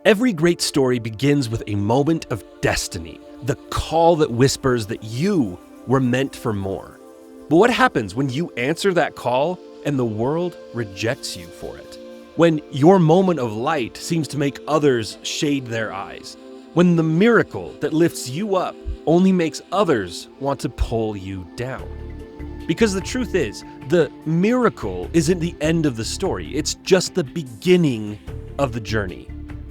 Every great story begins with a moment of destiny, the call that whispers that you were meant for more. But what happens when you answer that call and the world rejects you for it? When your moment of light seems to make others shade their eyes? When the miracle that lifts you up only makes others want to pull you down? Because the truth is, the miracle isn't the end of the story, it's just the beginning of the journey.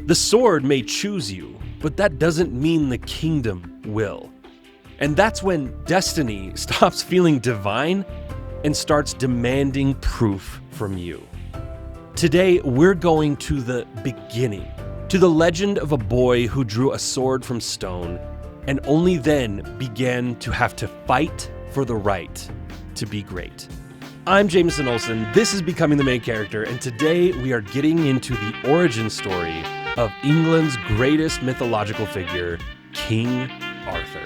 The sword may choose you, but that doesn't mean the kingdom will. And that's when destiny stops feeling divine and starts demanding proof from you. Today, we're going to the beginning, to the legend of a boy who drew a sword from stone and only then began to have to fight for the right to be great. I'm Jameson Olsen, this is Becoming the Main Character, and today we are getting into the origin story of England's greatest mythological figure, King Arthur.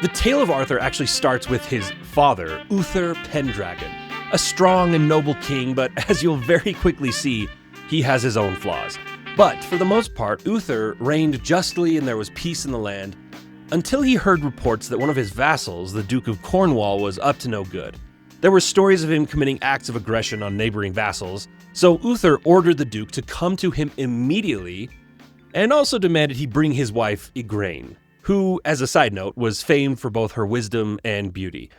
The tale of Arthur actually starts with his father, Uther Pendragon, a strong and noble king, but as you'll very quickly see, he has his own flaws. But for the most part, Uther reigned justly and there was peace in the land, until he heard reports that one of his vassals, the Duke of Cornwall, was up to no good. There were stories of him committing acts of aggression on neighboring vassals, so Uther ordered the Duke to come to him immediately, and also demanded he bring his wife Igraine, who, as a side note, was famed for both her wisdom and beauty.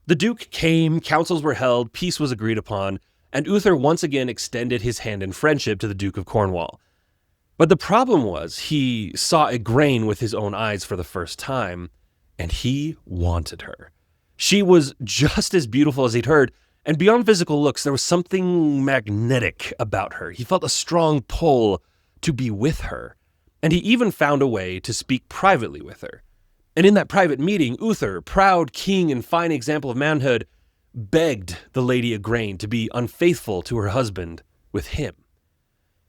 The Duke came, councils were held, peace was agreed upon, and Uther once again extended his hand in friendship to the Duke of Cornwall. But the problem was, he saw Igraine with his own eyes for the first time, and he wanted her. She was just as beautiful as he'd heard, and beyond physical looks, there was something magnetic about her. He felt a strong pull to be with her, and he even found a way to speak privately with her. And in that private meeting, Uther, proud king and fine example of manhood, begged the lady Igraine to be unfaithful to her husband with him.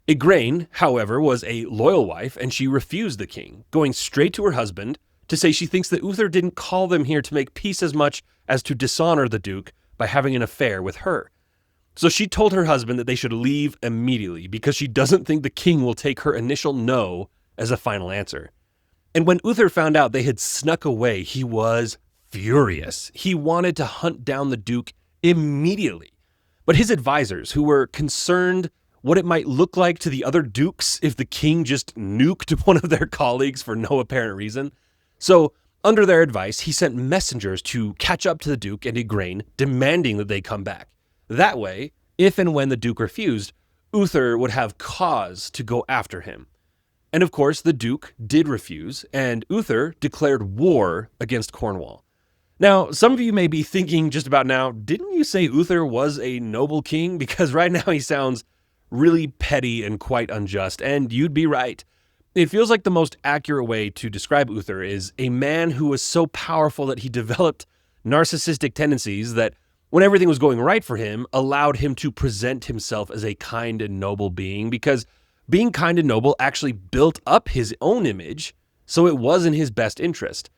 Igraine, however, was a loyal wife, and she refused the king, going straight to her husband to say she thinks that Uther didn't call them here to make peace as much as to dishonor the Duke by having an affair with her. So she told her husband that they should leave immediately because she doesn't think the king will take her initial no as a final answer. And when Uther found out they had snuck away, he was furious. He wanted to hunt down the Duke immediately. But his advisors, who were concerned what it might look like to the other dukes if the king just nuked one of their colleagues for no apparent reason. So, under their advice, he sent messengers to catch up to the Duke and Igraine, demanding that they come back. That way, if and when the Duke refused, Uther would have cause to go after him. And of course, the Duke did refuse, and Uther declared war against Cornwall. Now, some of you may be thinking just about now, didn't you say Uther was a noble king? Because right now he sounds really petty and quite unjust, and you'd be right. It feels like the most accurate way to describe Uther is a man who was so powerful that he developed narcissistic tendencies that, when everything was going right for him, allowed him to present himself as a kind and noble being, because being kind and noble actually built up his own image, so it was in his best interest.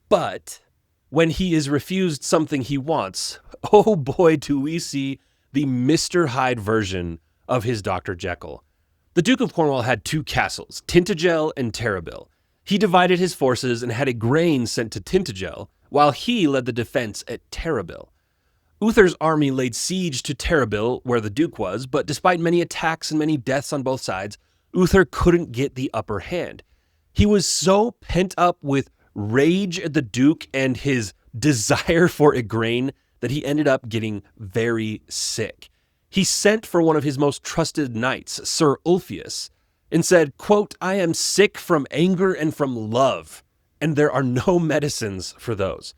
But when he is refused something he wants, oh boy, do we see the Mr. Hyde version of his Dr. Jekyll. The Duke of Cornwall had two castles, Tintagel and Terrabil. He divided his forces and had Igraine sent to Tintagel, while he led the defense at Terrabil. Uther's army laid siege to Terrabil, where the Duke was, but despite many attacks and many deaths on both sides, Uther couldn't get the upper hand. He was so pent up with rage at the Duke and his desire for Igraine that he ended up getting very sick. He sent for one of his most trusted knights, Sir Ulfius, and said, quote, "I am sick from anger and from love, and there are no medicines for those."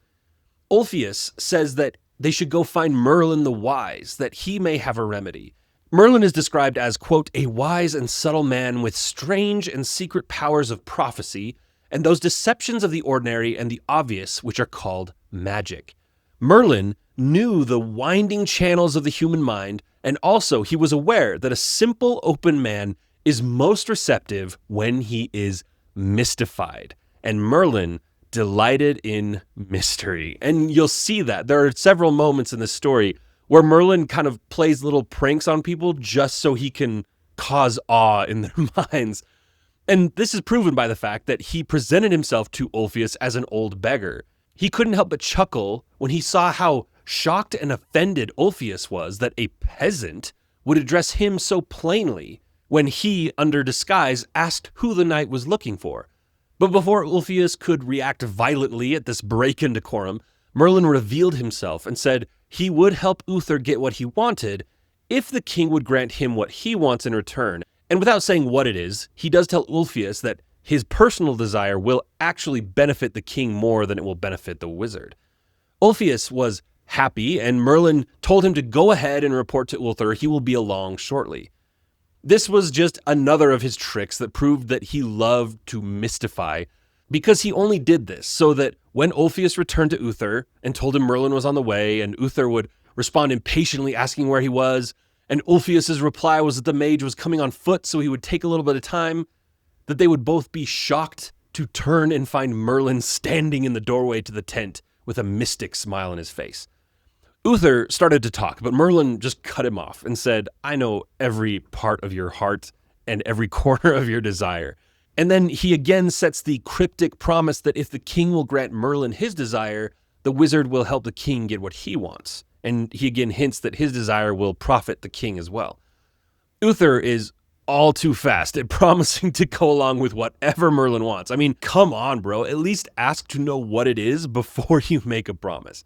Ulfius says that they should go find Merlin the Wise, that he may have a remedy. Merlin is described as, quote, "a wise and subtle man with strange and secret powers of prophecy, and those deceptions of the ordinary and the obvious which are called magic." Merlin knew the winding channels of the human mind, and also he was aware that a simple, open man is most receptive when he is mystified. And Merlin delighted in mystery. And you'll see that. There are several moments in this story where Merlin kind of plays little pranks on people just so he can cause awe in their minds. And this is proven by the fact that he presented himself to Ulfius as an old beggar. He couldn't help but chuckle when he saw how shocked and offended Ulfius was that a peasant would address him so plainly when he, under disguise, asked who the knight was looking for. But before Ulfius could react violently at this break in decorum, Merlin revealed himself and said he would help Uther get what he wanted if the king would grant him what he wants in return. And without saying what it is, he does tell Ulfius that his personal desire will actually benefit the king more than it will benefit the wizard. Ulfius was happy, and Merlin told him to go ahead and report to Uther he will be along shortly. This was just another of his tricks that proved that he loved to mystify, because he only did this so that when Ulfius returned to Uther and told him Merlin was on the way, and Uther would respond impatiently asking where he was, and Ulfius's reply was that the mage was coming on foot so he would take a little bit of time, that they would both be shocked to turn and find Merlin standing in the doorway to the tent with a mystic smile on his face. Uther started to talk, but Merlin just cut him off and said, "I know every part of your heart and every corner of your desire." And then he again sets the cryptic promise that if the king will grant Merlin his desire, the wizard will help the king get what he wants. And he again hints that his desire will profit the king as well. Uther is all too fast at promising to go along with whatever Merlin wants. I mean, come on, bro. At least ask to know what it is before you make a promise.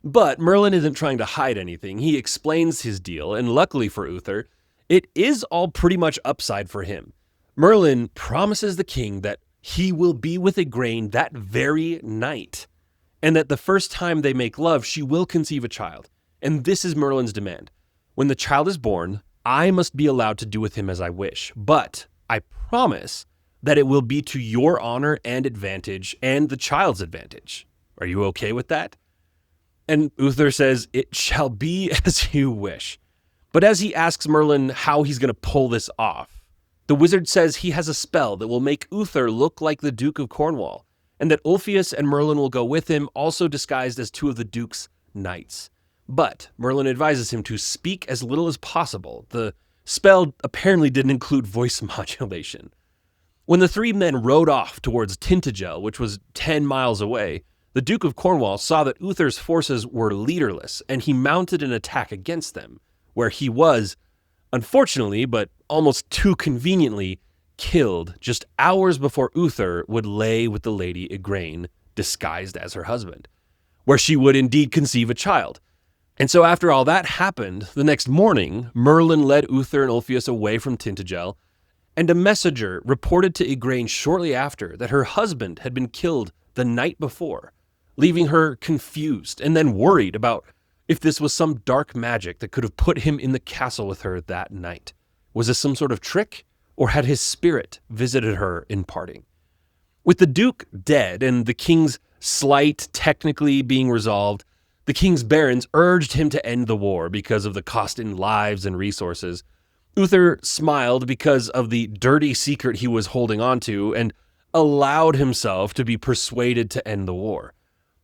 But Merlin isn't trying to hide anything. He explains his deal, and luckily for Uther, it is all pretty much upside for him. Merlin promises the king that he will be with Igraine that very night, and that the first time they make love, she will conceive a child. And this is Merlin's demand. When the child is born, I must be allowed to do with him as I wish, but I promise that it will be to your honor and advantage and the child's advantage. Are you okay with that? And Uther says, "It shall be as you wish." But as he asks Merlin how he's going to pull this off, the wizard says he has a spell that will make Uther look like the Duke of Cornwall, and that Ulfius and Merlin will go with him, also disguised as two of the Duke's knights. But Merlin advises him to speak as little as possible. The spell apparently didn't include voice modulation. When the three men rode off towards Tintagel, which was 10 miles away, the Duke of Cornwall saw that Uther's forces were leaderless, and he mounted an attack against them, where he was, unfortunately, but almost too conveniently, killed just hours before Uther would lay with the lady Igraine, disguised as her husband, where she would indeed conceive a child. And so after all that happened, the next morning, Merlin led Uther and Ulfius away from Tintagel, and a messenger reported to Igraine shortly after that her husband had been killed the night before, leaving her confused and then worried about if this was some dark magic that could have put him in the castle with her that night. Was this some sort of trick, or had his spirit visited her in parting? With the Duke dead and the king's slight technically being resolved, the king's barons urged him to end the war because of the cost in lives and resources. Uther smiled because of the dirty secret he was holding on to and allowed himself to be persuaded to end the war.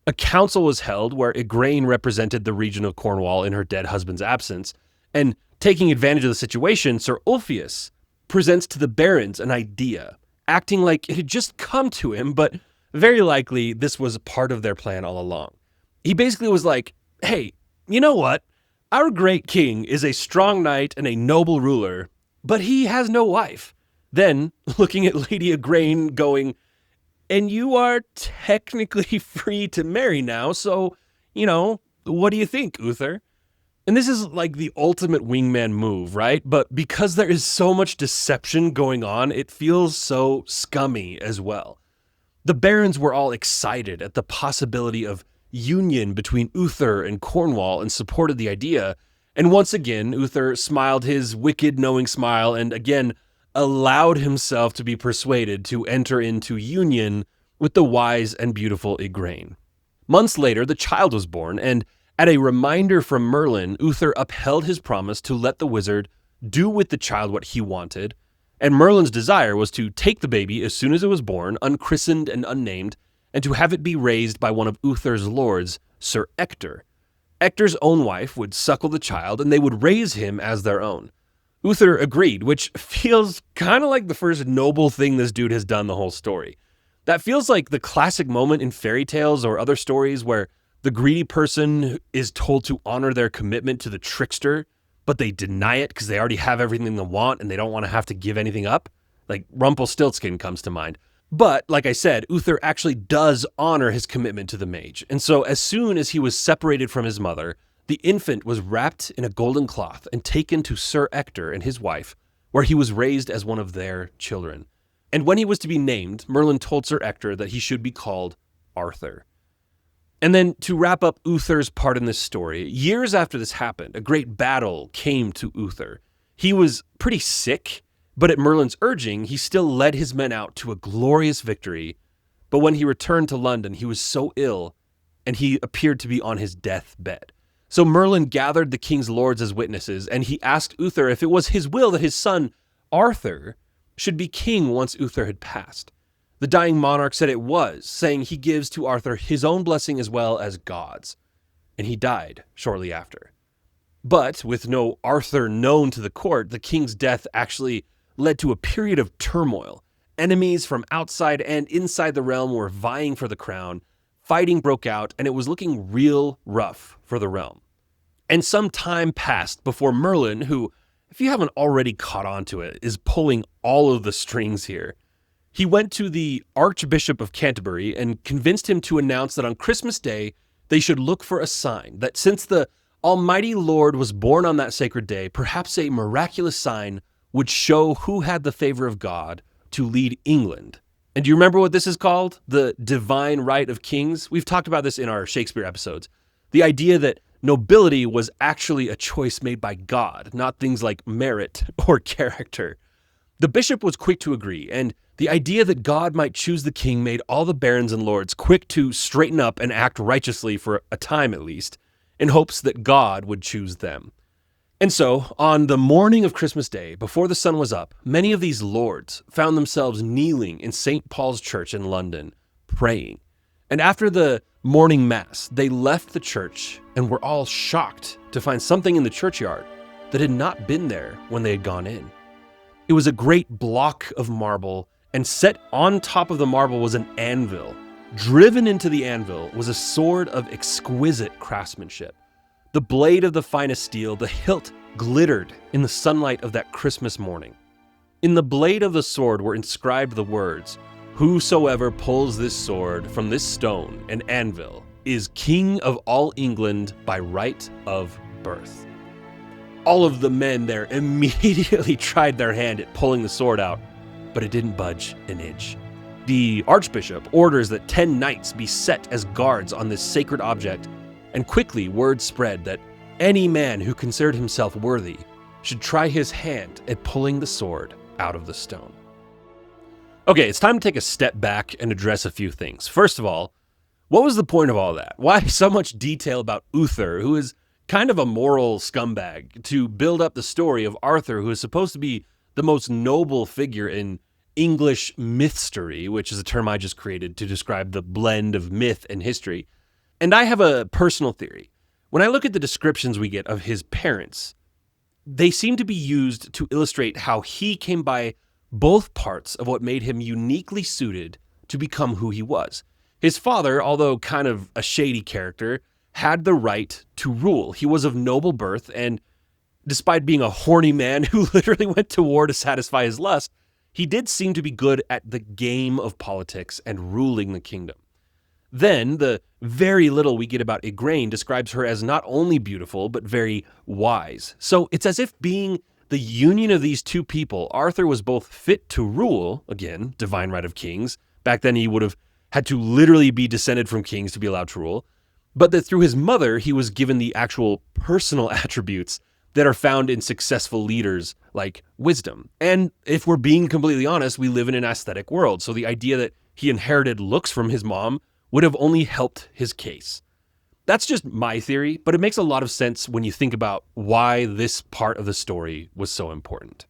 A council was held where Igraine represented the region of Cornwall in her dead husband's absence, and taking advantage of the situation, Sir Ulfius presents to the barons an idea, acting like it had just come to him, but very likely this was part of their plan all along. He basically was like, "Hey, you know what? Our great king is a strong knight and a noble ruler, but he has no wife." Then, looking at Lady Igraine, going, "And you are technically free to marry now, so, what do you think, Uther?" And this is like the ultimate wingman move, right? But because there is so much deception going on, it feels so scummy as well. The barons were all excited at the possibility of union between Uther and Cornwall and supported the idea. And once again, Uther smiled his wicked knowing smile and again allowed himself to be persuaded to enter into union with the wise and beautiful Igraine. Months later, the child was born, and at a reminder from Merlin, Uther upheld his promise to let the wizard do with the child what he wanted, and Merlin's desire was to take the baby as soon as it was born, unchristened and unnamed, and to have it be raised by one of Uther's lords, Sir Ector. Ector's own wife would suckle the child, and they would raise him as their own. Uther agreed, which feels kind of like the first noble thing this dude has done the whole story. That feels like the classic moment in fairy tales or other stories where the greedy person is told to honor their commitment to the trickster, but they deny it because they already have everything they want and they don't want to have to give anything up. Like Rumpelstiltskin comes to mind. But, like I said, Uther actually does honor his commitment to the mage. And so as soon as he was separated from his mother, the infant was wrapped in a golden cloth and taken to Sir Ector and his wife, where he was raised as one of their children. And when he was to be named, Merlin told Sir Ector that he should be called Arthur. And then to wrap up Uther's part in this story, years after this happened, a great battle came to Uther. He was pretty sick, but at Merlin's urging, he still led his men out to a glorious victory. But when he returned to London, he was so ill, and he appeared to be on his deathbed. So Merlin gathered the king's lords as witnesses, and he asked Uther if it was his will that his son, Arthur, should be king once Uther had passed. The dying monarch said it was, saying he gives to Arthur his own blessing as well as God's. And he died shortly after. But with no Arthur known to the court, the king's death actually led to a period of turmoil. Enemies from outside and inside the realm were vying for the crown. Fighting broke out, and it was looking real rough for the realm. And some time passed before Merlin, who, if you haven't already caught on to it, is pulling all of the strings here. He went to the Archbishop of Canterbury and convinced him to announce that on Christmas Day, they should look for a sign, that since the Almighty Lord was born on that sacred day, perhaps a miraculous sign would show who had the favor of God to lead England. And do you remember what this is called? The divine right of kings? We've talked about this in our Shakespeare episodes. The idea that nobility was actually a choice made by God, not things like merit or character. The bishop was quick to agree, and the idea that God might choose the king made all the barons and lords quick to straighten up and act righteously for a time at least, in hopes that God would choose them. And so, on the morning of Christmas Day, before the sun was up, many of these lords found themselves kneeling in St. Paul's Church in London, praying. And after the morning mass, they left the church and were all shocked to find something in the churchyard that had not been there when they had gone in. It was a great block of marble, and set on top of the marble was an anvil. Driven into the anvil was a sword of exquisite craftsmanship. The blade of the finest steel, the hilt glittered in the sunlight of that Christmas morning. In the blade of the sword were inscribed the words, "Whosoever pulls this sword from this stone, an anvil, is king of all England by right of birth." All of the men there immediately tried their hand at pulling the sword out, but it didn't budge an inch. The archbishop orders that 10 knights be set as guards on this sacred object, and quickly word spread that any man who considered himself worthy should try his hand at pulling the sword out of the stone. Okay, it's time to take a step back and address a few things. First of all, what was the point of all that? Why so much detail about Uther, who is kind of a moral scumbag, to build up the story of Arthur, who is supposed to be the most noble figure in English mythstory, which is a term I just created to describe the blend of myth and history. And I have a personal theory. When I look at the descriptions we get of his parents, they seem to be used to illustrate how he came by both parts of what made him uniquely suited to become who he was. His father, although kind of a shady character, had the right to rule. He was of noble birth, and despite being a horny man who literally went to war to satisfy his lust, he did seem to be good at the game of politics and ruling the kingdom. Then, the very little we get about Igraine describes her as not only beautiful, but very wise. So it's as if being the union of these two people, Arthur was both fit to rule, again, divine right of kings. Back then he would have had to literally be descended from kings to be allowed to rule. But that through his mother, he was given the actual personal attributes that are found in successful leaders like wisdom. And if we're being completely honest, we live in an aesthetic world. So the idea that he inherited looks from his mom would have only helped his case. That's just my theory, but it makes a lot of sense when you think about why this part of the story was so important.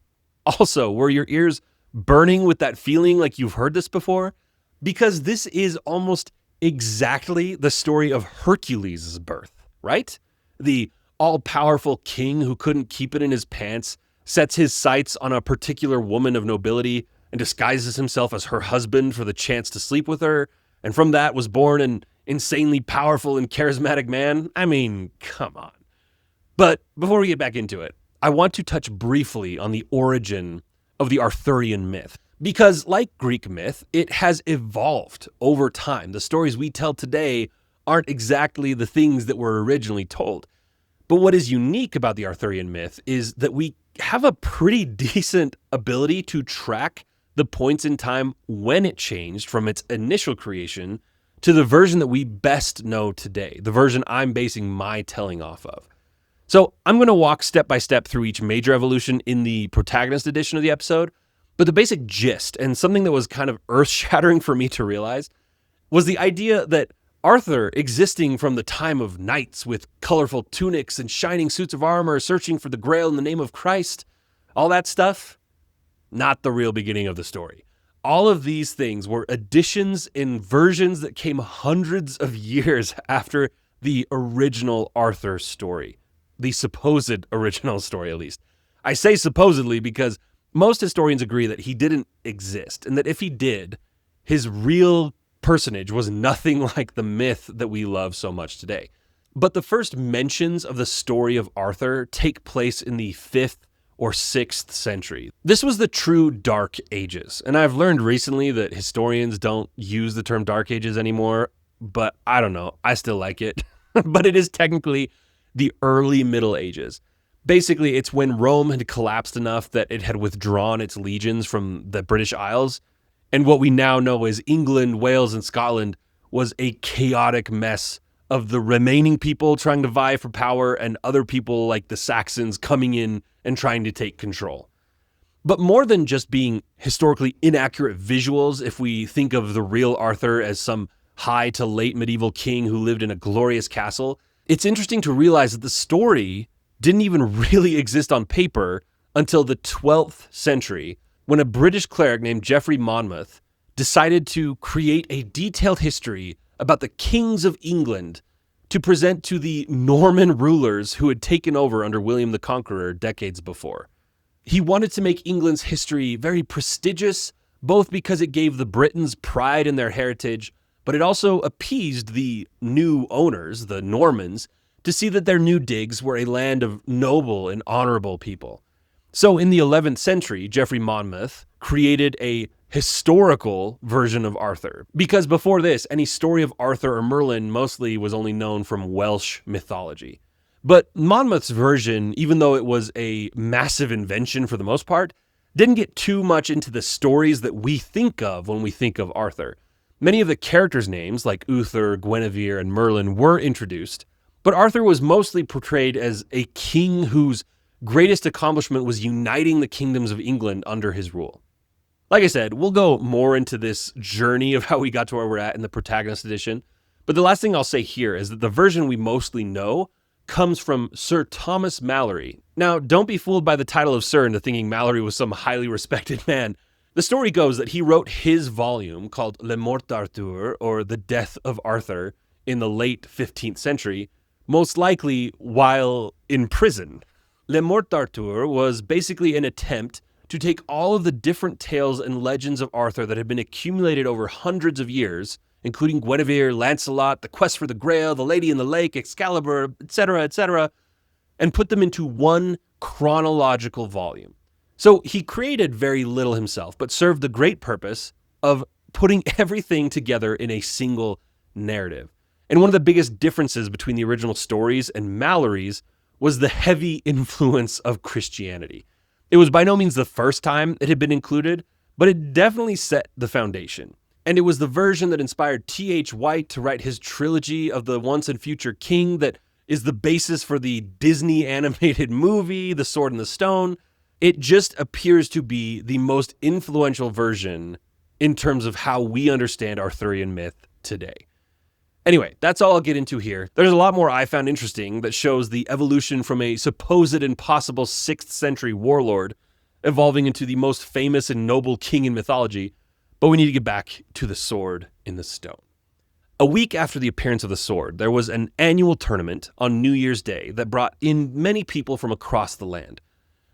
Also, were your ears burning with that feeling like you've heard this before? Because this is almost exactly the story of Hercules' birth, right? The all-powerful king who couldn't keep it in his pants sets his sights on a particular woman of nobility and disguises himself as her husband for the chance to sleep with her, and from that was born an insanely powerful and charismatic man. I mean, come on. But before we get back into it, I want to touch briefly on the origin of the Arthurian myth. Because like Greek myth, it has evolved over time. The stories we tell today aren't exactly the things that were originally told. But what is unique about the Arthurian myth is that we have a pretty decent ability to track the points in time when it changed from its initial creation to the version that we best know today, the version I'm basing my telling off of. So I'm going to walk step by step through each major evolution in the protagonist edition of the episode, but the basic gist, and something that was kind of earth-shattering for me to realize, was the idea that Arthur, existing from the time of knights with colorful tunics and shining suits of armor, searching for the Grail in the name of Christ, all that stuff, not the real beginning of the story. All of these things were additions in versions that came hundreds of years after the original Arthur story. The supposed original story, at least. I say supposedly because most historians agree that he didn't exist, and that if he did, his real personage was nothing like the myth that we love so much today. But the first mentions of the story of Arthur take place in the 5th or 6th century. This was the true Dark Ages, and I've learned recently that historians don't use the term Dark Ages anymore, but I don't know, I still like it. But it is technically the early Middle Ages. Basically, it's when Rome had collapsed enough that it had withdrawn its legions from the British Isles, and what we now know as England, Wales, and Scotland was a chaotic mess of the remaining people trying to vie for power and other people like the Saxons coming in and trying to take control. But more than just being historically inaccurate visuals, if we think of the real Arthur as some high to late medieval king who lived in a glorious castle, it's interesting to realize that the story didn't even really exist on paper until the 12th century, when a British cleric named Geoffrey Monmouth decided to create a detailed history about the kings of England to present to the Norman rulers who had taken over under William the Conqueror decades before. He wanted to make England's history very prestigious, both because it gave the Britons pride in their heritage, but it also appeased the new owners, the Normans, to see that their new digs were a land of noble and honorable people. So in the 11th century, Geoffrey Monmouth created a historical version of Arthur, because before this, any story of Arthur or Merlin mostly was only known from Welsh mythology. But Monmouth's version, even though it was a massive invention for the most part, didn't get too much into the stories that we think of when we think of Arthur. Many of the characters' names, like Uther, Guinevere, and Merlin, were introduced, but Arthur was mostly portrayed as a king whose greatest accomplishment was uniting the kingdoms of England under his rule. Like I said, we'll go more into this journey of how we got to where we're at in the protagonist edition, but the last thing I'll say here is that the version we mostly know comes from Sir Thomas Malory. Now, don't be fooled by the title of Sir into thinking Malory was some highly respected man. The story goes that he wrote his volume called Le Mort d'Arthur, or The Death of Arthur, in the late 15th century, most likely while in prison. Le Mort d'Arthur was basically an attempt to take all of the different tales and legends of Arthur that had been accumulated over hundreds of years, including Guinevere, Lancelot, the quest for the Grail, the Lady in the Lake, Excalibur, etc., and put them into one chronological volume. So he created very little himself, but served the great purpose of putting everything together in a single narrative. And one of the biggest differences between the original stories and Malory's was the heavy influence of Christianity. It was by no means the first time it had been included, but it definitely set the foundation. And it was the version that inspired T.H. White to write his trilogy of the Once and Future King that is the basis for the Disney animated movie, The Sword and the Stone. It just appears to be the most influential version in terms of how we understand Arthurian myth today. Anyway, that's all I'll get into here. There's a lot more I found interesting that shows the evolution from a supposed impossible 6th century warlord evolving into the most famous and noble king in mythology, but we need to get back to the sword in the stone. A week after the appearance of the sword, there was an annual tournament on New Year's Day that brought in many people from across the land.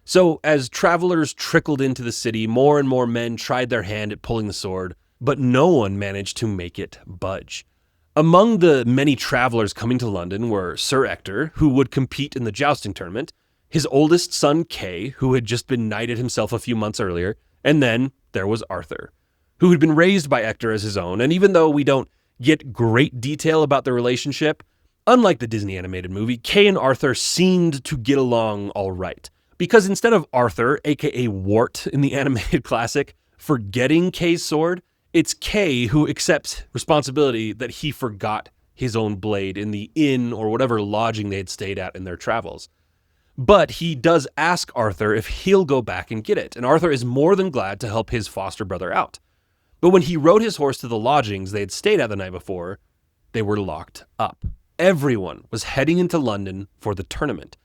So as travelers trickled into the city, more and more men tried their hand at pulling the sword, but no one managed to make it budge. Among the many travelers coming to London were Sir Ector, who would compete in the jousting tournament, his oldest son Kay, who had just been knighted himself a few months earlier, and then there was Arthur, who had been raised by Ector as his own, and even though we don't get great detail about their relationship, unlike the Disney animated movie, Kay and Arthur seemed to get along all right. Because instead of Arthur, aka Wart in the animated classic, forgetting Kay's sword, it's Kay who accepts responsibility that he forgot his own blade in the inn or whatever lodging they had stayed at in their travels. But he does ask Arthur if he'll go back and get it, and Arthur is more than glad to help his foster brother out. But when he rode his horse to the lodgings they had stayed at the night before, they were locked up. Everyone was heading into London for the tournament.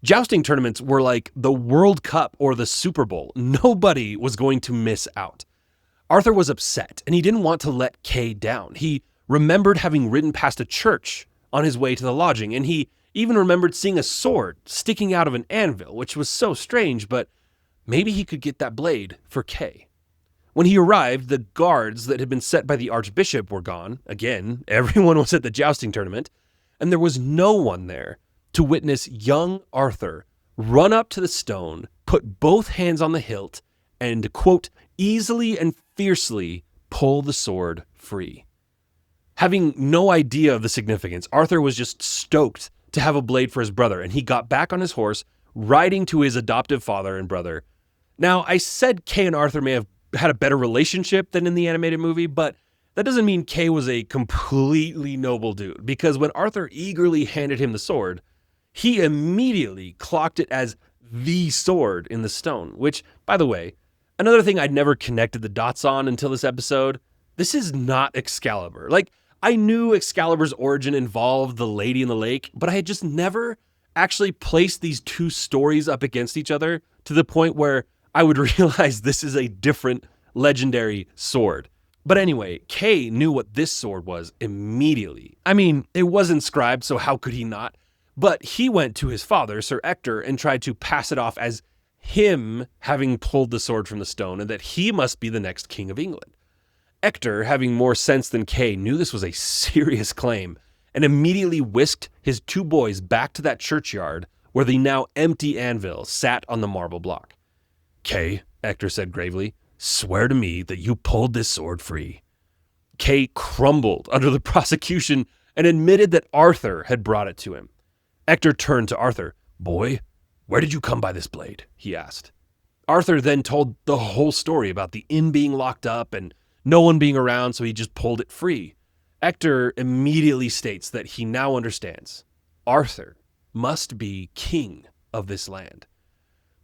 Jousting tournaments were like the World Cup or the Super Bowl. Nobody was going to miss out. Arthur was upset, and he didn't want to let Kay down. He remembered having ridden past a church on his way to the lodging, and he even remembered seeing a sword sticking out of an anvil, which was so strange, but maybe he could get that blade for Kay. When he arrived, the guards that had been set by the Archbishop were gone. Again, everyone was at the jousting tournament, and there was no one there to witness young Arthur run up to the stone, put both hands on the hilt, and, quote, easily and fiercely pull the sword free. Having no idea of the significance, Arthur was just stoked to have a blade for his brother, and he got back on his horse, riding to his adoptive father and brother. Now, I said Kay and Arthur may have had a better relationship than in the animated movie, but that doesn't mean Kay was a completely noble dude, because when Arthur eagerly handed him the sword, he immediately clocked it as the sword in the stone, which, by the way, another thing I'd never connected the dots on until this episode, this is not Excalibur. Like, I knew Excalibur's origin involved the Lady in the Lake, but I had just never actually placed these two stories up against each other to the point where I would realize this is a different legendary sword. But anyway, Kay knew what this sword was immediately. I mean, it was inscribed, so how could he not? But he went to his father, Sir Ector, and tried to pass it off as him having pulled the sword from the stone and that he must be the next king of England. Ector, having more sense than Kay, knew this was a serious claim and immediately whisked his two boys back to that churchyard where the now empty anvil sat on the marble block. Kay, Ector said gravely, swear to me that you pulled this sword free. Kay crumbled under the prosecution and admitted that Arthur had brought it to him. Ector turned to Arthur. Boy, where did you come by this blade? He asked. Arthur then told the whole story about the inn being locked up and no one being around, so he just pulled it free. Ector immediately states that he now understands. Arthur must be king of this land.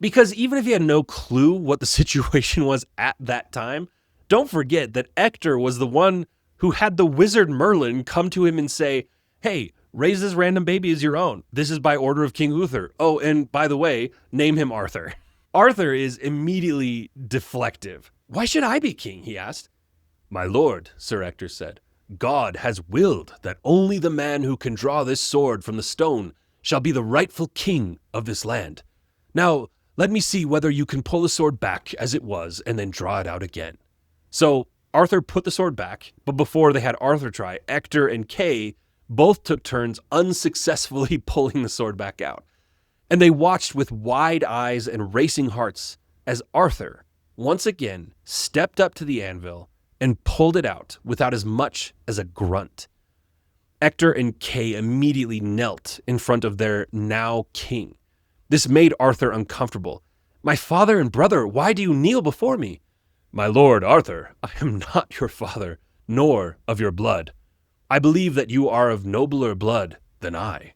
Because even if he had no clue what the situation was at that time, don't forget that Ector was the one who had the wizard Merlin come to him and say, hey, raise this random baby as your own. This is by order of King Uther. Oh, and by the way, name him Arthur. Arthur is immediately deflective. Why should I be king? He asked. My lord, Sir Ector said, God has willed that only the man who can draw this sword from the stone shall be the rightful king of this land. Now, let me see whether you can pull the sword back as it was and then draw it out again. So Arthur put the sword back, but before they had Arthur try, Ector and Kay both took turns unsuccessfully pulling the sword back out. And they watched with wide eyes and racing hearts as Arthur, once again, stepped up to the anvil and pulled it out without as much as a grunt. Ector and Kay immediately knelt in front of their now king. This made Arthur uncomfortable. My father and brother, why do you kneel before me? My lord Arthur, I am not your father, nor of your blood. I believe that you are of nobler blood than I.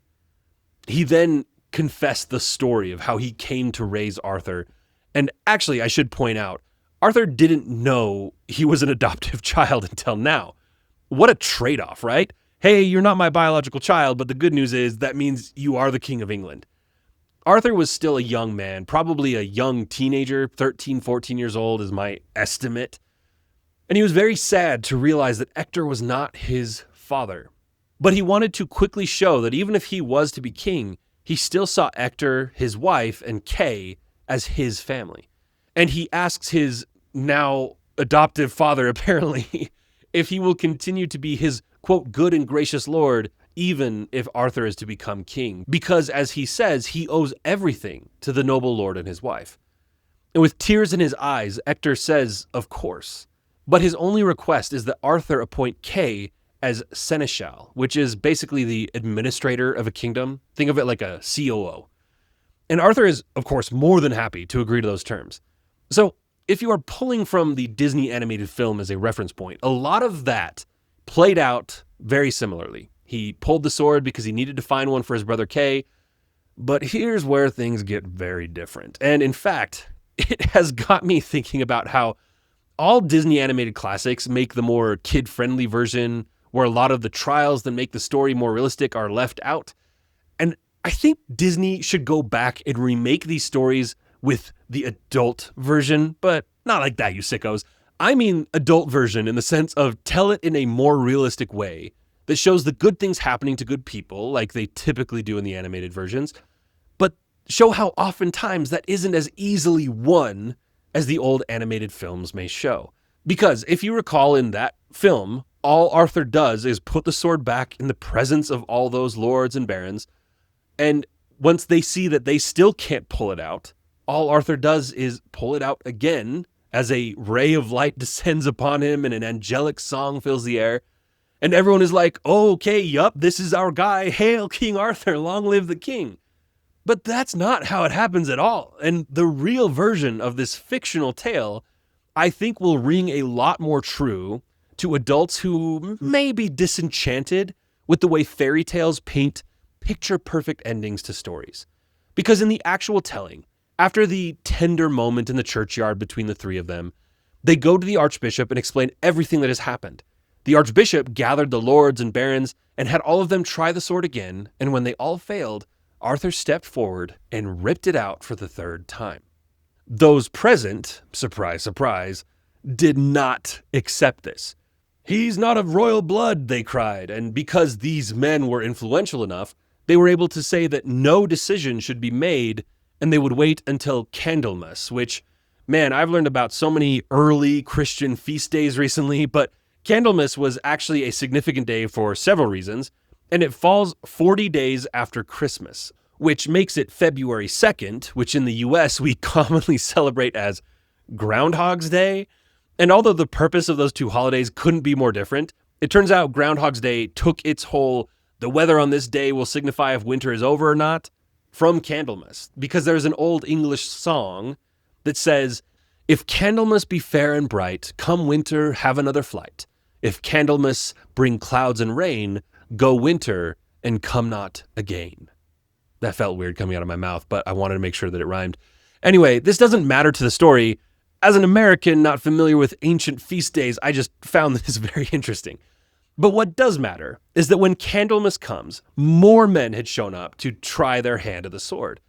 He then confessed the story of how he came to raise Arthur. And actually, I should point out, Arthur didn't know he was an adoptive child until now. What a trade-off, right? Hey, you're not my biological child, but the good news is that means you are the king of England. Arthur was still a young man, probably a young teenager, 13, 14 years old is my estimate. And he was very sad to realize that Ector was not his father. But he wanted to quickly show that even if he was to be king, he still saw Ector, his wife, and Kay as his family. And he asks his now adoptive father, apparently, if he will continue to be his, quote, good and gracious lord, even if Arthur is to become king. Because, as he says, he owes everything to the noble lord and his wife. And with tears in his eyes, Ector says, of course. But his only request is that Arthur appoint Kay as seneschal, which is basically the administrator of a kingdom. Think of it like a COO. And Arthur is, of course, more than happy to agree to those terms. So, if you are pulling from the Disney animated film as a reference point, a lot of that played out very similarly. He pulled the sword because he needed to find one for his brother Kay, but here's where things get very different. And in fact, it has got me thinking about how all Disney animated classics make the more kid-friendly version, where a lot of the trials that make the story more realistic are left out. And I think Disney should go back and remake these stories with the adult version, but not like that, you sickos. I mean adult version in the sense of tell it in a more realistic way that shows the good things happening to good people, like they typically do in the animated versions, but show how oftentimes that isn't as easily won as the old animated films may show. Because if you recall in that film, all Arthur does is put the sword back in the presence of all those lords and barons, and once they see that they still can't pull it out, all Arthur does is pull it out again as a ray of light descends upon him and an angelic song fills the air, and everyone is like, oh, okay, yup, this is our guy, hail King Arthur, long live the king. But that's not how it happens at all, and the real version of this fictional tale, I think, will ring a lot more true to adults who may be disenchanted with the way fairy tales paint picture-perfect endings to stories. Because in the actual telling, after the tender moment in the churchyard between the three of them, they go to the archbishop and explain everything that has happened. The archbishop gathered the lords and barons and had all of them try the sword again, and when they all failed, Arthur stepped forward and ripped it out for the third time. Those present, surprise, surprise, did not accept this. He's not of royal blood, they cried, and because these men were influential enough, they were able to say that no decision should be made, and they would wait until Candlemas, which, man, I've learned about so many early Christian feast days recently, but Candlemas was actually a significant day for several reasons, and it falls 40 days after Christmas, which makes it February 2nd, which in the US we commonly celebrate as Groundhog's Day. And although the purpose of those two holidays couldn't be more different, it turns out Groundhog's Day took its whole, the weather on this day will signify if winter is over or not, from Candlemas. Because there's an old English song that says, if Candlemas be fair and bright, come winter, have another flight. If Candlemas bring clouds and rain, go winter and come not again. That felt weird coming out of my mouth, but I wanted to make sure that it rhymed. Anyway, this doesn't matter to the story. As an American not familiar with ancient feast days, I just found this very interesting. But what does matter is that when Candlemas comes, more men had shown up to try their hand at the sword.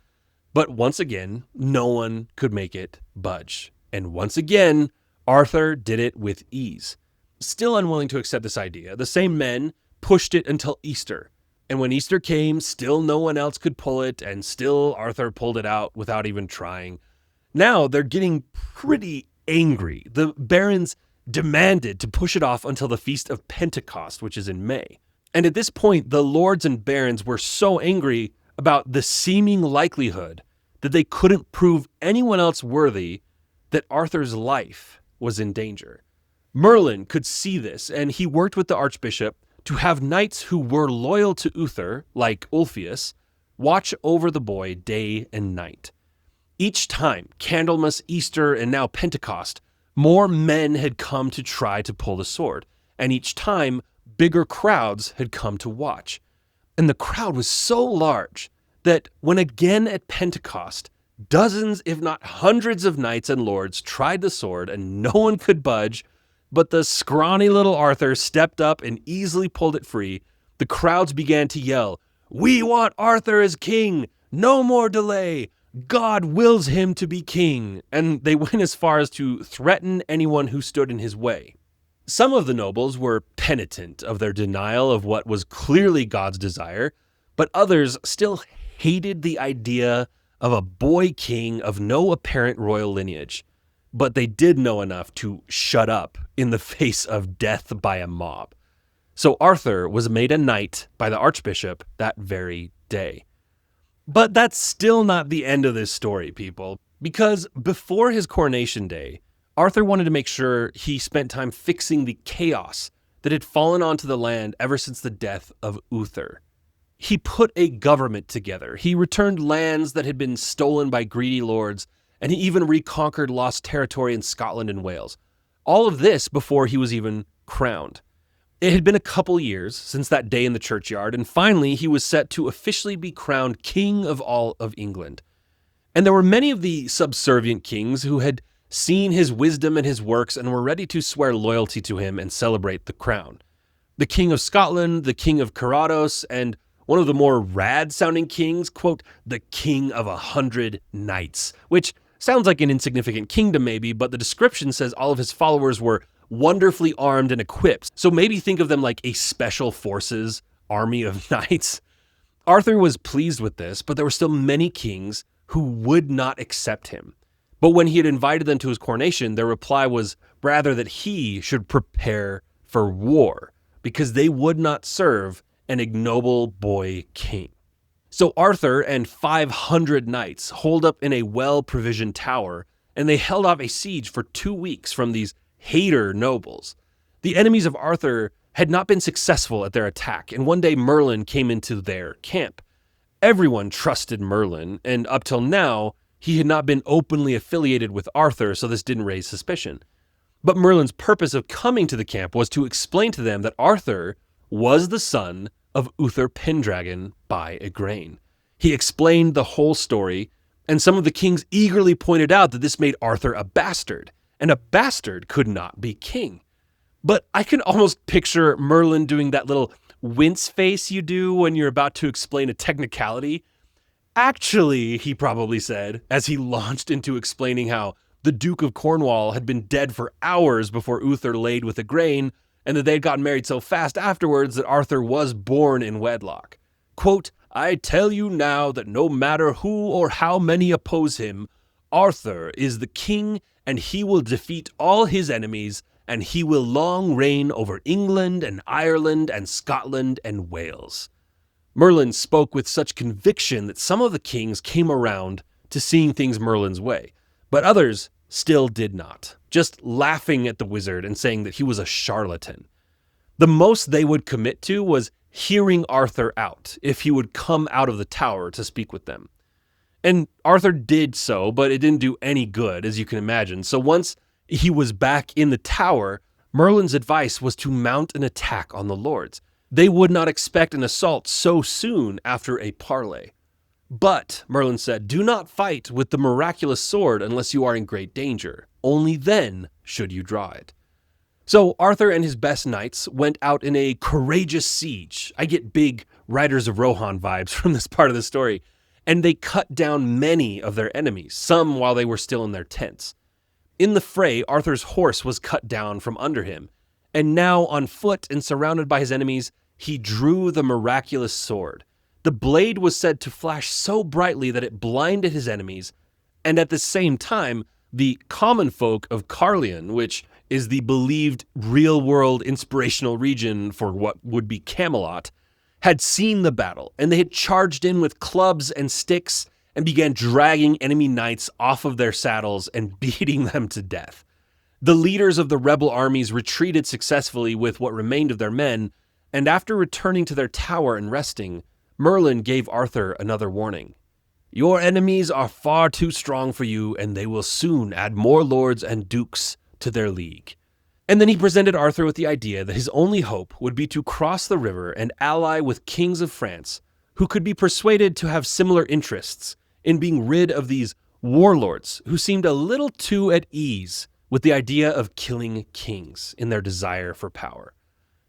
But once again, no one could make it budge. And once again, Arthur did it with ease. Still unwilling to accept this idea, the same men pushed it until Easter. And when Easter came, still no one else could pull it, and still Arthur pulled it out without even trying. Now they're getting pretty angry. The barons demanded to push it off until the Feast of Pentecost, which is in May. And at this point, the lords and barons were so angry about the seeming likelihood that they couldn't prove anyone else worthy that Arthur's life was in danger. Merlin could see this, and he worked with the archbishop to have knights who were loyal to Uther, like Ulfius, watch over the boy day and night. Each time, Candlemas, Easter, and now Pentecost, more men had come to try to pull the sword, and each time, bigger crowds had come to watch. And the crowd was so large that when again at Pentecost, dozens, if not hundreds of knights and lords tried the sword and no one could budge, but the scrawny little Arthur stepped up and easily pulled it free, the crowds began to yell, "We want Arthur as king! No more delay! God wills him to be king!" And they went as far as to threaten anyone who stood in his way. Some of the nobles were penitent of their denial of what was clearly God's desire, but others still hated the idea of a boy king of no apparent royal lineage. But they did know enough to shut up in the face of death by a mob. So Arthur was made a knight by the archbishop that very day. But that's still not the end of this story, people, because before his coronation day, Arthur wanted to make sure he spent time fixing the chaos that had fallen onto the land ever since the death of Uther. He put a government together. He returned lands that had been stolen by greedy lords, and he even reconquered lost territory in Scotland and Wales. All of this before he was even crowned. It had been a couple years since that day in the churchyard, and finally he was set to officially be crowned king of all of England. And there were many of the subservient kings who had seen his wisdom and his works and were ready to swear loyalty to him and celebrate the crown. The king of Scotland, the king of Carados, and one of the more rad-sounding kings, quote, the king of 100 knights, which sounds like an insignificant kingdom maybe, but the description says all of his followers were wonderfully armed and equipped. So maybe think of them like a special forces army of knights. Arthur was pleased with this, but there were still many kings who would not accept him. But when he had invited them to his coronation, their reply was rather that he should prepare for war, because they would not serve an ignoble boy king. So Arthur and 500 knights holed up in a well-provisioned tower, and they held off a siege for 2 weeks from these hater nobles. The enemies of Arthur had not been successful at their attack, and one day Merlin came into their camp. Everyone trusted Merlin, and up till now, he had not been openly affiliated with Arthur, so this didn't raise suspicion. But Merlin's purpose of coming to the camp was to explain to them that Arthur was the son of Uther Pendragon by a grain. He explained the whole story, and some of the kings eagerly pointed out that this made Arthur a bastard, and a bastard could not be king. But I can almost picture Merlin doing that little wince face you do when you're about to explain a technicality. Actually, he probably said, as he launched into explaining how the Duke of Cornwall had been dead for hours before Uther laid with a grain, and that they had gotten married so fast afterwards that Arthur was born in wedlock. Quote, I tell you now that no matter who or how many oppose him, Arthur is the king, and he will defeat all his enemies, and he will long reign over England and Ireland and Scotland and Wales. Merlin spoke with such conviction that some of the kings came around to seeing things Merlin's way, but others still did not, just laughing at the wizard and saying that he was a charlatan. The most they would commit to was hearing Arthur out if he would come out of the tower to speak with them. And Arthur did so, but it didn't do any good, as you can imagine. So once he was back in the tower, Merlin's advice was to mount an attack on the lords. They would not expect an assault so soon after a parley. But, Merlin said, do not fight with the miraculous sword unless you are in great danger. Only then should you draw it. So Arthur and his best knights went out in a courageous siege. I get big Riders of Rohan vibes from this part of the story. And they cut down many of their enemies, some while they were still in their tents. In the fray, Arthur's horse was cut down from under him, and now on foot and surrounded by his enemies, he drew the miraculous sword. The blade was said to flash so brightly that it blinded his enemies, and at the same time, the common folk of Carlion, which is the believed real-world inspirational region for what would be Camelot, had seen the battle, and they had charged in with clubs and sticks and began dragging enemy knights off of their saddles and beating them to death. The leaders of the rebel armies retreated successfully with what remained of their men, and after returning to their tower and resting, Merlin gave Arthur another warning. Your enemies are far too strong for you, and they will soon add more lords and dukes to their league. And then he presented Arthur with the idea that his only hope would be to cross the river and ally with kings of France, who could be persuaded to have similar interests in being rid of these warlords who seemed a little too at ease with the idea of killing kings in their desire for power.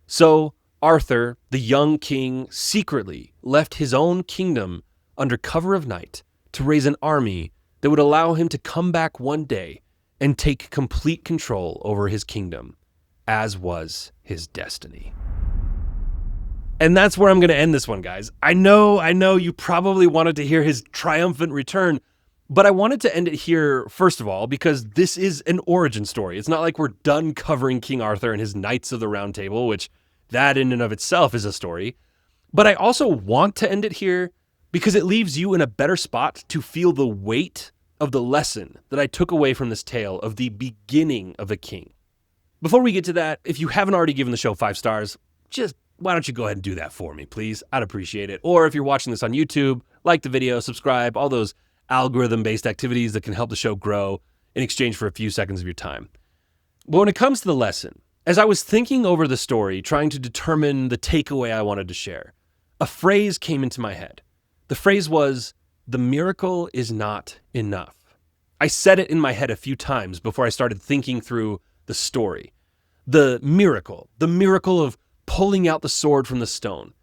So Arthur, the young king, secretly left his own kingdom under cover of night to raise an army that would allow him to come back one day and take complete control over his kingdom. as was his destiny. And that's where I'm going to end this one, guys. I know you probably wanted to hear his triumphant return, but I wanted to end it here, first of all, because this is an origin story. It's not like we're done covering King Arthur and his Knights of the Round Table, which that in and of itself is a story. But I also want to end it here because it leaves you in a better spot to feel the weight of the lesson that I took away from this tale of the beginning of a king. Before we get to that, if you haven't already given the show 5 stars, just why don't you go ahead and do that for me, please? I'd appreciate it. Or if you're watching this on YouTube, like the video, subscribe, all those algorithm-based activities that can help the show grow in exchange for a few seconds of your time. But when it comes to the lesson, as I was thinking over the story, trying to determine the takeaway I wanted to share, a phrase came into my head. The phrase was, "The miracle is not enough." I said it in my head a few times before I started thinking through the story. The miracle of pulling out the sword from the stone,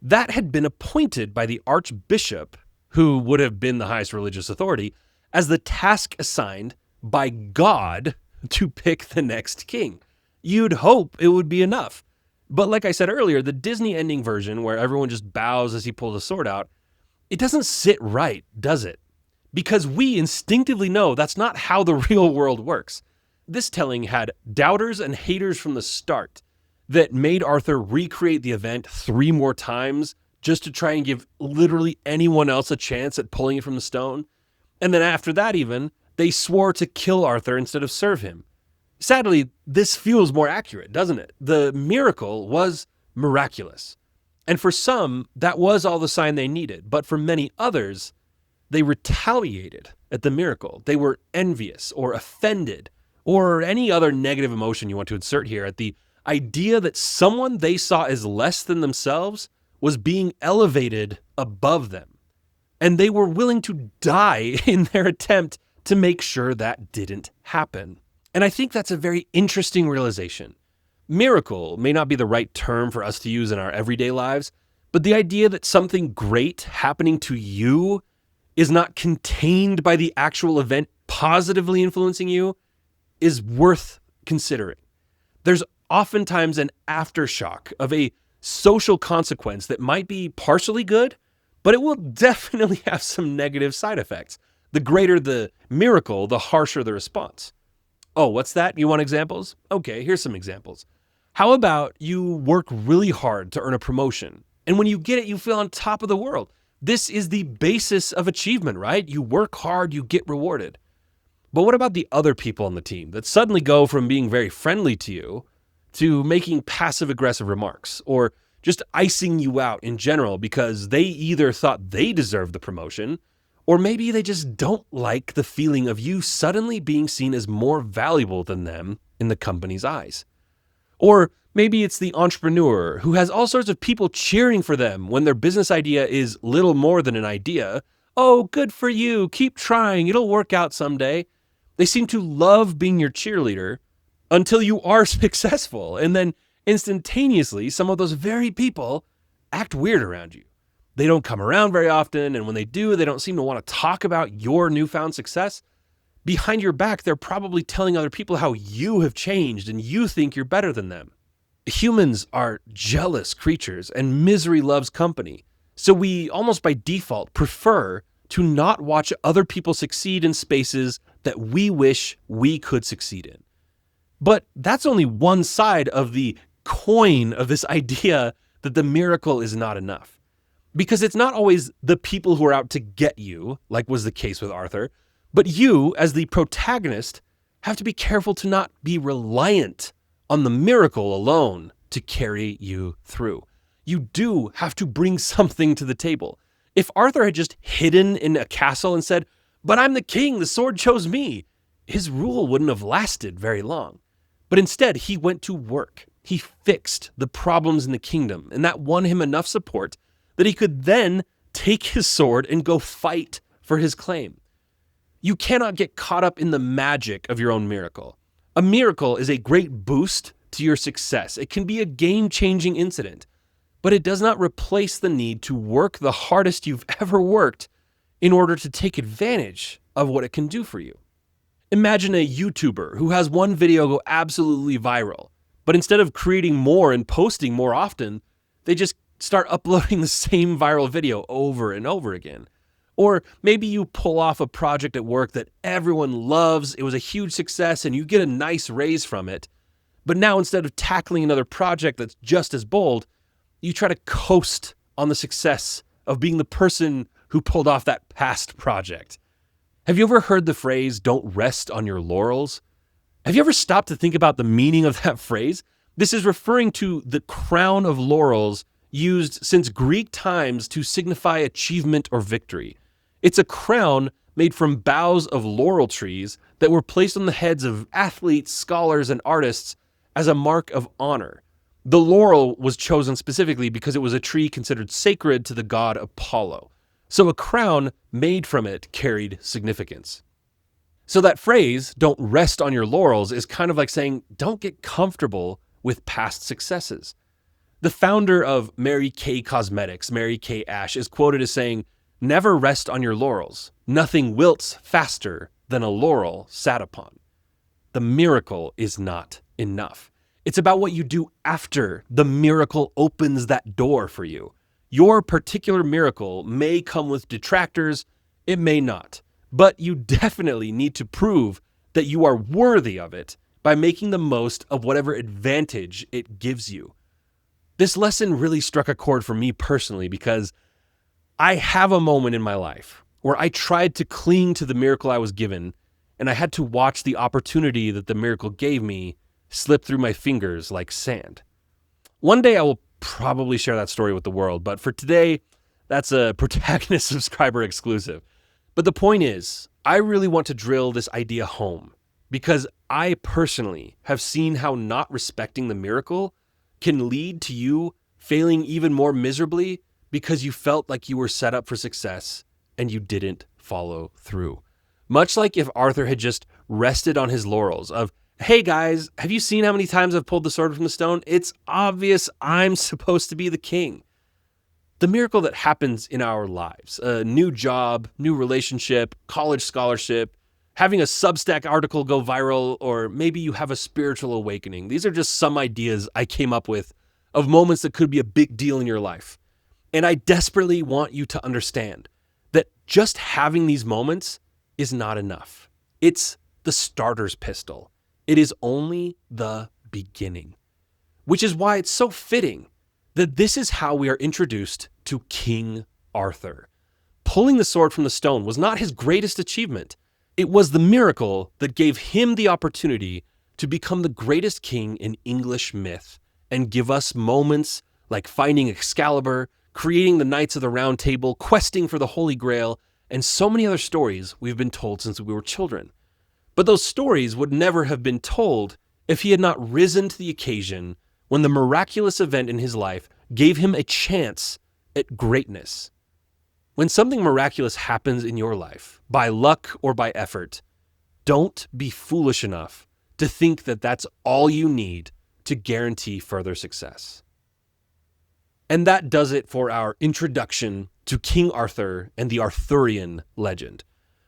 that had been appointed by the archbishop, who would have been the highest religious authority, as the task assigned by God to pick the next king. You'd hope it would be enough. But like I said earlier, the Disney ending version, where everyone just bows as he pulls the sword out, it doesn't sit right, does it? Because we instinctively know that's not how the real world works. This telling had doubters and haters from the start that made Arthur recreate the event 3 more times just to try and give literally anyone else a chance at pulling it from the stone. And then after that even, they swore to kill Arthur instead of serve him. Sadly, this feels more accurate, doesn't it? The miracle was miraculous. And for some, that was all the sign they needed. But for many others, they retaliated at the miracle. They were envious or offended or any other negative emotion you want to insert here at the idea that someone they saw as less than themselves was being elevated above them. And they were willing to die in their attempt to make sure that didn't happen. And I think that's a very interesting realization. Miracle may not be the right term for us to use in our everyday lives, but the idea that something great happening to you is not contained by the actual event positively influencing you is worth considering. There's oftentimes an aftershock of a social consequence that might be partially good, but it will definitely have some negative side effects. The greater the miracle, the harsher the response. Oh, what's that? You want examples? Okay, here's some examples. How about you work really hard to earn a promotion, and when you get it, you feel on top of the world? This is the basis of achievement, right? You work hard, you get rewarded. But what about the other people on the team that suddenly go from being very friendly to you to making passive-aggressive remarks or just icing you out in general because they either thought they deserved the promotion or maybe they just don't like the feeling of you suddenly being seen as more valuable than them in the company's eyes? Or maybe it's the entrepreneur who has all sorts of people cheering for them when their business idea is little more than an idea. Oh, good for you. Keep trying. It'll work out someday. They seem to love being your cheerleader until you are successful. And then instantaneously, some of those very people act weird around you. They don't come around very often. And when they do, they don't seem to want to talk about your newfound success. Behind your back, they're probably telling other people how you have changed and you think you're better than them. Humans are jealous creatures and misery loves company. So we almost by default prefer to not watch other people succeed in spaces that we wish we could succeed in. But that's only one side of the coin of this idea that the miracle is not enough. Because it's not always the people who are out to get you, like was the case with Arthur, but you, as the protagonist, have to be careful to not be reliant on the miracle alone to carry you through. You do have to bring something to the table. If Arthur had just hidden in a castle and said, "But I'm the king, the sword chose me," his rule wouldn't have lasted very long. But instead, he went to work. He fixed the problems in the kingdom, and that won him enough support that he could then take his sword and go fight for his claim. You cannot get caught up in the magic of your own miracle. A miracle is a great boost to your success. It can be a game-changing incident, but it does not replace the need to work the hardest you've ever worked in order to take advantage of what it can do for you. Imagine a YouTuber who has one video go absolutely viral, But instead of creating more and posting more often, they just start uploading the same viral video over and over again. Or maybe you pull off a project at work that everyone loves, it was a huge success, and you get a nice raise from it. But now instead of tackling another project that's just as bold, you try to coast on the success of being the person who pulled off that past project. Have you ever heard the phrase, "don't rest on your laurels"? Have you ever stopped to think about the meaning of that phrase? This is referring to the crown of laurels used since Greek times to signify achievement or victory. It's a crown made from boughs of laurel trees that were placed on the heads of athletes, scholars, and artists as a mark of honor. The laurel was chosen specifically because it was a tree considered sacred to the god Apollo. So a crown made from it carried significance. So that phrase, "don't rest on your laurels," is kind of like saying, don't get comfortable with past successes. The founder of Mary Kay Cosmetics, Mary Kay Ash, is quoted as saying, "Never rest on your laurels. Nothing wilts faster than a laurel sat upon." The miracle is not enough. It's about what you do after the miracle opens that door for you. Your particular miracle may come with detractors, it may not, but you definitely need to prove that you are worthy of it by making the most of whatever advantage it gives you. This lesson really struck a chord for me personally because I have a moment in my life where I tried to cling to the miracle I was given, and I had to watch the opportunity that the miracle gave me slip through my fingers like sand. One day I will probably share that story with the world, but for today, that's a Protagonist subscriber exclusive. But the point is, I really want to drill this idea home because I personally have seen how not respecting the miracle can lead to you failing even more miserably because you felt like you were set up for success and you didn't follow through. Much like if Arthur had just rested on his laurels of, "Hey guys, have you seen how many times I've pulled the sword from the stone? It's obvious I'm supposed to be the king." The miracle that happens in our lives, a new job, new relationship, college scholarship, having a Substack article go viral, or maybe you have a spiritual awakening. These are just some ideas I came up with of moments that could be a big deal in your life. And I desperately want you to understand that just having these moments is not enough. It's the starter's pistol. It is only the beginning, which is why it's so fitting that this is how we are introduced to King Arthur. Pulling the sword from the stone was not his greatest achievement. It was the miracle that gave him the opportunity to become the greatest king in English myth and give us moments like finding Excalibur, creating the Knights of the Round Table, questing for the Holy Grail, and so many other stories we've been told since we were children. But those stories would never have been told if he had not risen to the occasion when the miraculous event in his life gave him a chance at greatness. When something miraculous happens in your life, by luck or by effort, don't be foolish enough to think that that's all you need to guarantee further success. And that does it for our introduction to King Arthur and the Arthurian legend.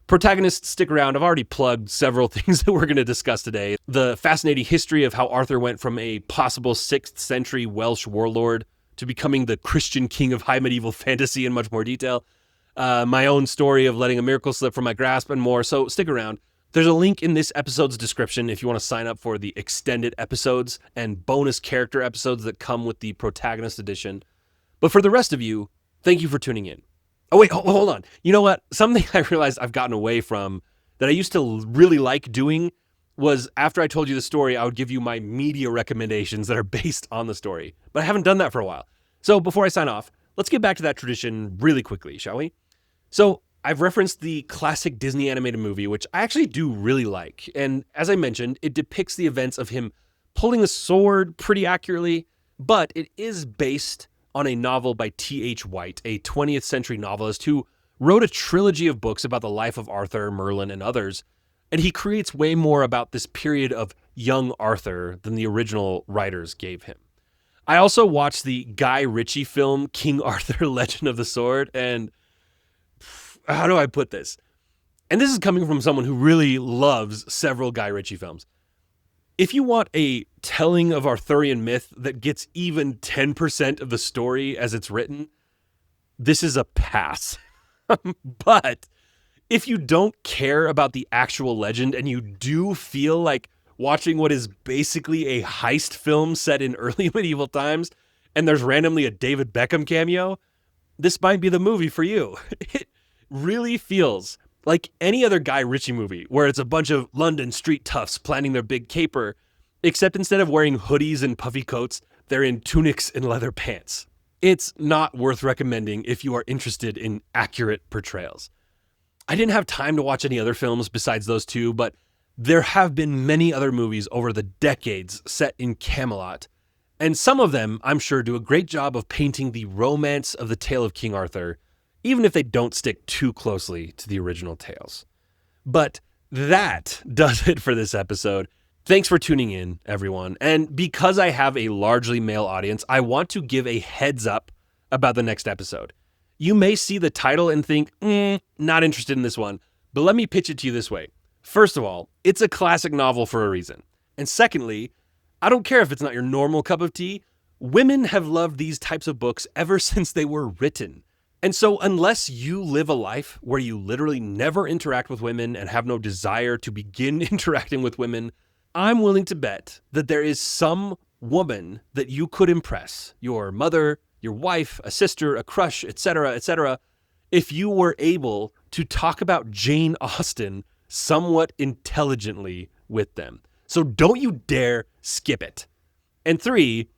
Protagonists, stick around. I've already plugged several things that we're going to discuss today. The fascinating history of how Arthur went from a possible 6th century Welsh warlord to becoming the Christian king of high medieval fantasy in much more detail. My own story of letting a miracle slip from my grasp and more. So stick around. There's a link in this episode's description if you want to sign up for the extended episodes and bonus character episodes that come with the Protagonist edition. But for the rest of you, thank you for tuning in. Oh, wait, hold on. You know what? Something I realized I've gotten away from that I used to really like doing was after I told you the story, I would give you my media recommendations that are based on the story. But I haven't done that for a while. So before I sign off, let's get back to that tradition really quickly, shall we? So I've referenced the classic Disney animated movie, which I actually do really like. And as I mentioned, it depicts the events of him pulling the sword pretty accurately, but it is based on a novel by T.H. White, a 20th century novelist who wrote a trilogy of books about the life of Arthur, Merlin, and others, and he creates way more about this period of young Arthur than the original writers gave him. I also watched the Guy Ritchie film, King Arthur, Legend of the Sword, and how do I put this? And this is coming from someone who really loves several Guy Ritchie films. If you want a telling of Arthurian myth that gets even 10% of the story as it's written, this is a pass. But if you don't care about the actual legend and you do feel like watching what is basically a heist film set in early medieval times, and there's randomly a David Beckham cameo, this might be the movie for you. It really feels like any other Guy Ritchie movie where it's a bunch of London street toughs planning their big caper, except instead of wearing hoodies and puffy coats, they're in tunics and leather pants. It's not worth recommending if you are interested in accurate portrayals. I didn't have time to watch any other films besides those two, but there have been many other movies over the decades set in Camelot, and some of them, I'm sure, do a great job of painting the romance of the tale of King Arthur, even if they don't stick too closely to the original tales. But that does it for this episode. Thanks for tuning in, everyone. And because I have a largely male audience, I want to give a heads up about the next episode. You may see the title and think, not interested in this one, but let me pitch it to you this way. First of all, it's a classic novel for a reason. And secondly, I don't care if it's not your normal cup of tea, women have loved these types of books ever since they were written. And so unless you live a life where you literally never interact with women and have no desire to begin interacting with women, I'm willing to bet that there is some woman that you could impress, your mother, your wife, a sister, a crush, etc., if you were able to talk about Jane Austen somewhat intelligently with them. So don't you dare skip it. And 3,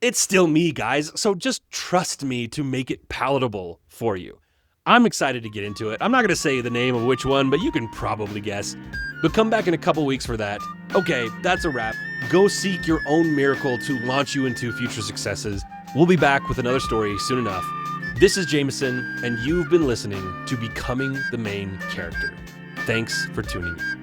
it's still me, guys, so just trust me to make it palatable for you. I'm excited to get into it. I'm not going to say the name of which one, but you can probably guess. But come back in a couple weeks for that. Okay, that's a wrap. Go seek your own miracle to launch you into future successes. We'll be back with another story soon enough. This is Jameson, and you've been listening to Becoming the Main Character. Thanks for tuning in.